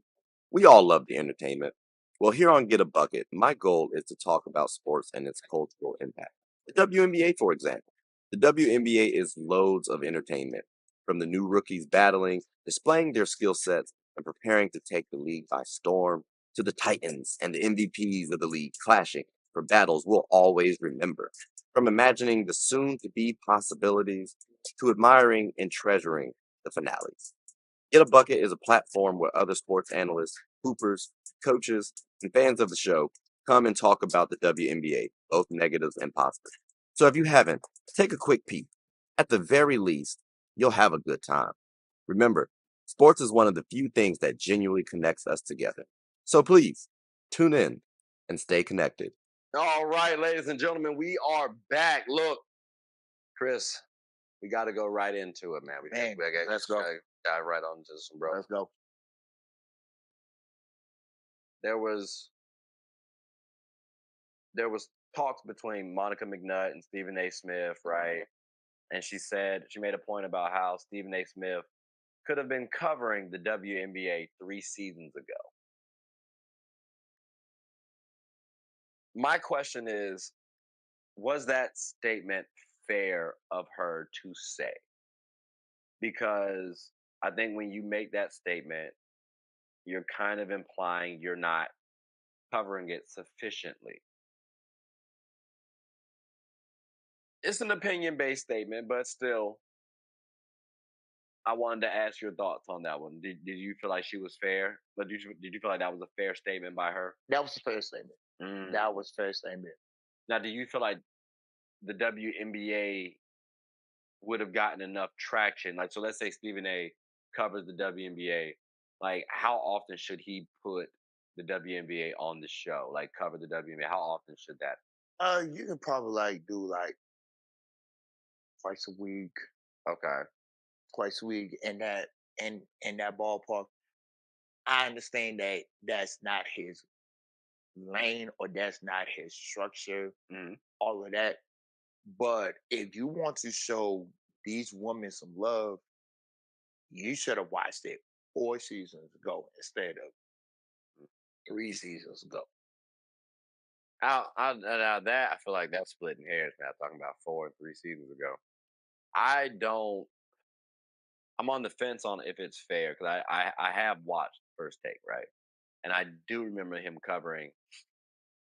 [SPEAKER 1] we all love the entertainment. Well, here on Get a Bucket, my goal is to talk about sports and its cultural impact. The WNBA, for example. The WNBA is loads of entertainment, from the new rookies battling, displaying their skill sets, and preparing to take the league by storm, to the Titans and the MVPs of the league clashing for battles we'll always remember. From imagining the soon to be possibilities to admiring and treasuring the finales. Get a Bucket is a platform where other sports analysts, hoopers, coaches, and fans of the show come and talk about the WNBA, both negatives and positives. So if you haven't, take a quick peek. At the very least, you'll have a good time. Remember, sports is one of the few things that genuinely connects us together. So please, tune in and stay connected. All right, ladies and gentlemen, we are back. Look, Chris, we got to go right into it, man.
[SPEAKER 2] Man, let's go.
[SPEAKER 1] gotta dive right on into some, bro.
[SPEAKER 2] Let's go.
[SPEAKER 1] There was there was talks between Monica McNutt and Stephen A. Smith, right? And she made a point about how Stephen A. Smith could have been covering the WNBA 3 seasons ago. My question is, was that statement fair of her to say? Because I think when you make that statement, you're kind of implying you're not covering it sufficiently. It's an opinion based statement, but still, I wanted to ask your thoughts on that one. Did you feel like she was fair? But did you feel like that was a fair statement by her?
[SPEAKER 2] That was a fair statement.
[SPEAKER 1] Mm.
[SPEAKER 2] That was a fair statement.
[SPEAKER 1] Now, do you feel like the WNBA would have gotten enough traction? Like, so let's say Stephen A covers the WNBA. Like, how often should he put the WNBA on the show? Like, cover the WNBA? How often should that?
[SPEAKER 2] You can probably like do like twice a week,
[SPEAKER 1] Okay.
[SPEAKER 2] twice a week, and that in that ballpark. I understand that that's not his lane or that's not his structure,
[SPEAKER 1] Mhm.
[SPEAKER 2] all of that. But if you want to show these women some love, you should have watched it 4 seasons ago instead of 3 seasons ago.
[SPEAKER 1] Now that I feel like that's splitting hairs, man. Talking about 4 and 3 seasons ago. I don't. I'm on the fence on if it's fair because I have watched First Take, right, and I do remember him covering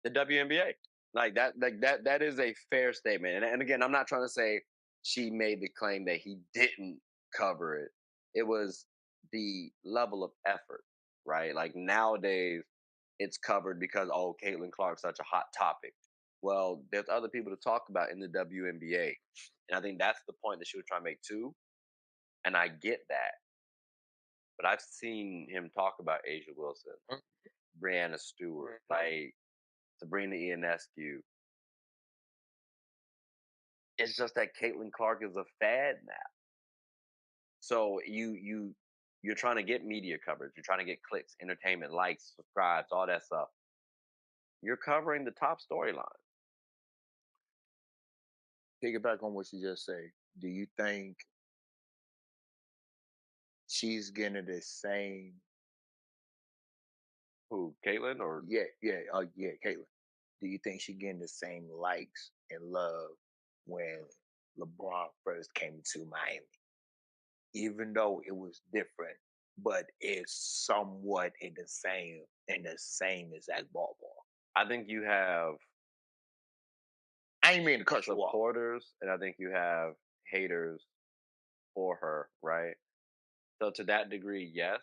[SPEAKER 1] the WNBA. That is a fair statement. And again, I'm not trying to say she made the claim that he didn't cover it. It was the level of effort, right? Like nowadays, it's covered because Caitlin Clark's such a hot topic. Well, there's other people to talk about in the WNBA, and I think that's the point that she was trying to make too. And I get that, but I've seen him talk about Asia Wilson, Brianna Stewart, like Sabrina Ionescu. It's just that Caitlin Clark is a fad now. So you're trying to get media coverage. You're trying to get clicks, entertainment, likes, subscribes, all that stuff. You're covering the top storyline.
[SPEAKER 2] Piggyback on what you just said. Do you think she's getting the same?
[SPEAKER 1] Who, Caitlin or
[SPEAKER 2] Yeah, Caitlin. Do you think she getting the same likes and love when LeBron first came to Miami? Even though it was different, but it's somewhat in the same exact ballpark.
[SPEAKER 1] I think you have
[SPEAKER 2] I ain't mean to cut you off.
[SPEAKER 1] supporters and I think you have haters for her, right? So to that degree, yes.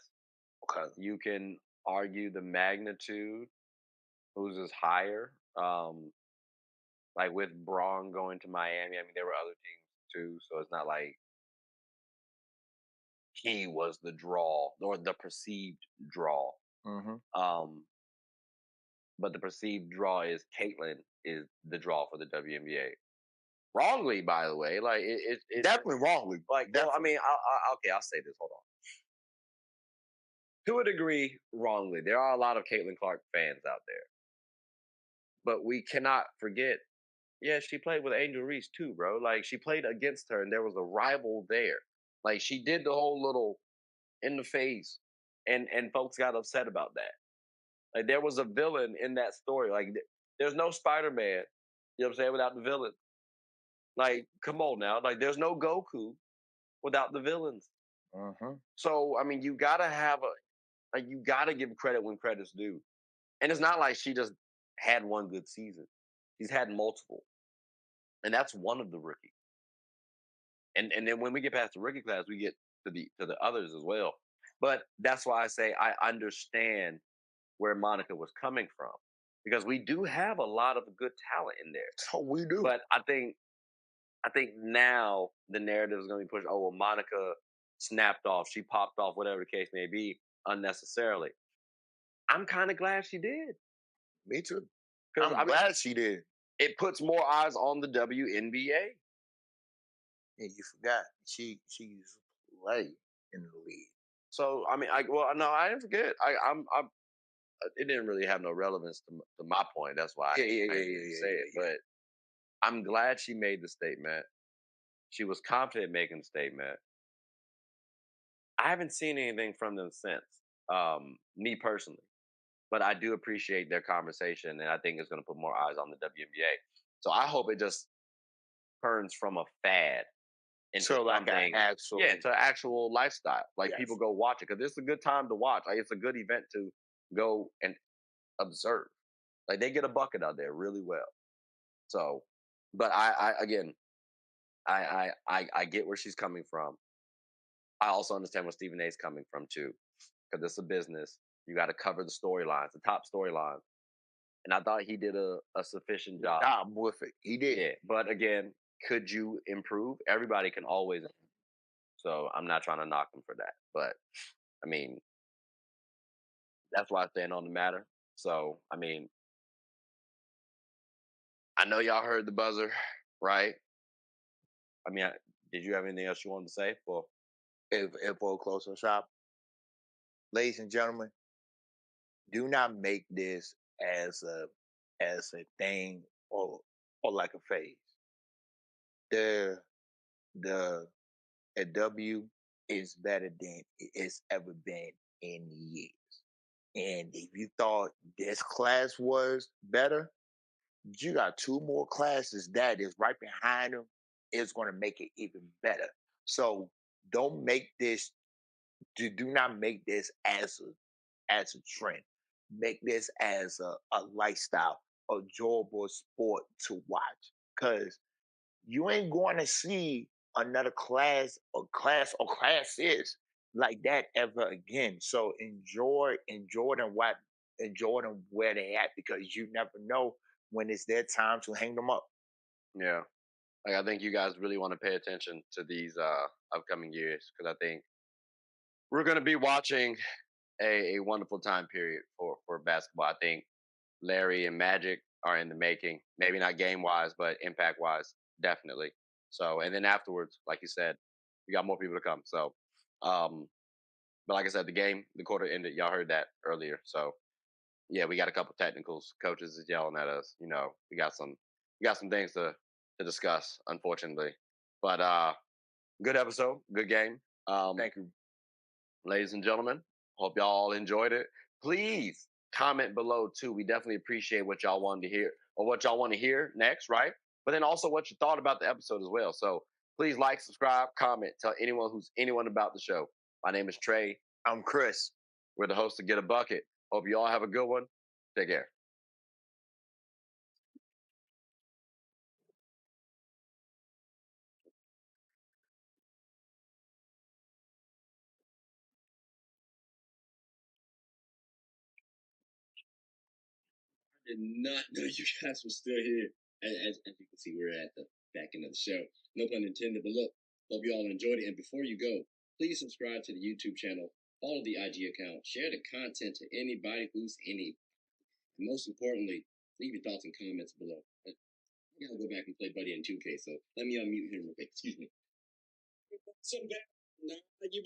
[SPEAKER 2] Okay.
[SPEAKER 1] You can argue the magnitude, whose is higher. Like with Braun going to Miami, I mean there were other teams too, so it's not like he was the draw or the perceived draw.
[SPEAKER 2] Mm-hmm.
[SPEAKER 1] Um, but the perceived draw is Caitlyn is the draw for the WNBA. Wrongly, by the way. Like it
[SPEAKER 2] Definitely wrongly.
[SPEAKER 1] like well, I mean, okay, I'll say this. Hold on. To a degree, wrongly. There are a lot of Caitlin Clark fans out there, but we cannot forget. Yeah, she played with Angel Reese too, bro. Like she played against her, and there was a rival there. Like she did the whole little in the face, and folks got upset about that. Like there was a villain in that story. Like there's no Spider Man, you know what I'm saying, without the villain. Like, come on now. Like there's no Goku without the villains.
[SPEAKER 2] Mm-hmm.
[SPEAKER 1] So I mean, you gotta have you gotta give credit when credit's due. And it's not like she just had one good season. She's had multiple. And that's one of the rookies. And then when we get past the rookie class, we get to the others as well. But that's why I say I understand where Monica was coming from. Because we do have a lot of good talent in there.
[SPEAKER 2] So we do.
[SPEAKER 1] But I think now the narrative is going to be pushed. Oh well, Monica snapped off. She popped off. Whatever the case may be, unnecessarily. I'm kind of glad she did
[SPEAKER 2] Me too.
[SPEAKER 1] because
[SPEAKER 2] I'm glad she did.
[SPEAKER 1] it puts more eyes on the WNBA.
[SPEAKER 2] And you forgot she used to play in the league.
[SPEAKER 1] So I mean, no, I didn't forget. I'm it didn't really have no relevance to my point. That's why
[SPEAKER 2] Yeah, yeah,
[SPEAKER 1] I
[SPEAKER 2] yeah,
[SPEAKER 1] didn't
[SPEAKER 2] yeah,
[SPEAKER 1] really
[SPEAKER 2] yeah,
[SPEAKER 1] say
[SPEAKER 2] yeah,
[SPEAKER 1] it.
[SPEAKER 2] yeah.
[SPEAKER 1] But I'm glad she made the statement. She was confident making the statement. I haven't seen anything from them since, me personally. But I do appreciate their conversation, and I think it's going to put more eyes on the WNBA. So I hope it just turns from a fad into
[SPEAKER 2] So like an
[SPEAKER 1] something, yeah,
[SPEAKER 2] actual,
[SPEAKER 1] into actual lifestyle. Like people
[SPEAKER 2] yes.
[SPEAKER 1] go watch it because it's a good time to watch. Like it's a good event to go and observe. Like they get a bucket out there really well. So, but I again, I get where she's coming from. I also understand where Stephen A's coming from too, because it's a business. You got to cover the storylines, the top storylines, and I thought he did a sufficient job.
[SPEAKER 2] Job with it. He did.
[SPEAKER 1] Yeah, but again, could you improve? Everybody can always. So I'm not trying to knock him for that, but I mean that's why I stand on the matter. So I mean, I know y'all heard the buzzer, right? I mean, did you have anything else you wanted to say? Well,
[SPEAKER 2] If for a closer shop, ladies and gentlemen, do not make this as a thing or like a phase. The the a W is better than it's ever been in years. And if you thought this class was better, you got two more classes that is right behind them. It's going to make it even better. So don't make this. Do not make this as a trend. Make this as a lifestyle, a enjoyable sport to watch. Cause you ain't going to see another classes like that ever again. So enjoy them where they at because you never know when it's their time to hang them up.
[SPEAKER 1] yeah, like I think you guys really want to pay attention to these upcoming years because I think we're going to be watching a wonderful time period for basketball. I think Larry and Magic are in the making. Maybe not game wise, but impact wise, definitely. So, and then afterwards, like you said, we got more people to come. So, um, but like I said, the quarter ended. Y'all heard that earlier. So, yeah, we got a couple technicals. Coaches is yelling at us. You know, we got some things to discuss. Unfortunately, but good episode, good game.
[SPEAKER 2] Thank you.
[SPEAKER 1] Ladies and gentlemen, hope y'all all enjoyed it. Please comment below too. We definitely appreciate what y'all wanted to hear or what y'all want to hear next, right? But then also what you thought about the episode as well. So please like, subscribe, comment, tell anyone who's anyone about the show. My name is Trey.
[SPEAKER 2] I'm Chris.
[SPEAKER 1] We're the hosts of Get a Bucket. Hope you all have a good one. Take care. Did not know you guys were still here. As you can see, we're at the back end of the show. No pun intended, but look, hope you all enjoyed it. And before you go, please subscribe to the YouTube channel, follow the IG account, share the content to anybody who's any. And most importantly, leave your thoughts and comments below. I gotta go back and play Buddy in 2K, so let me unmute him real quick. Excuse me. So, you better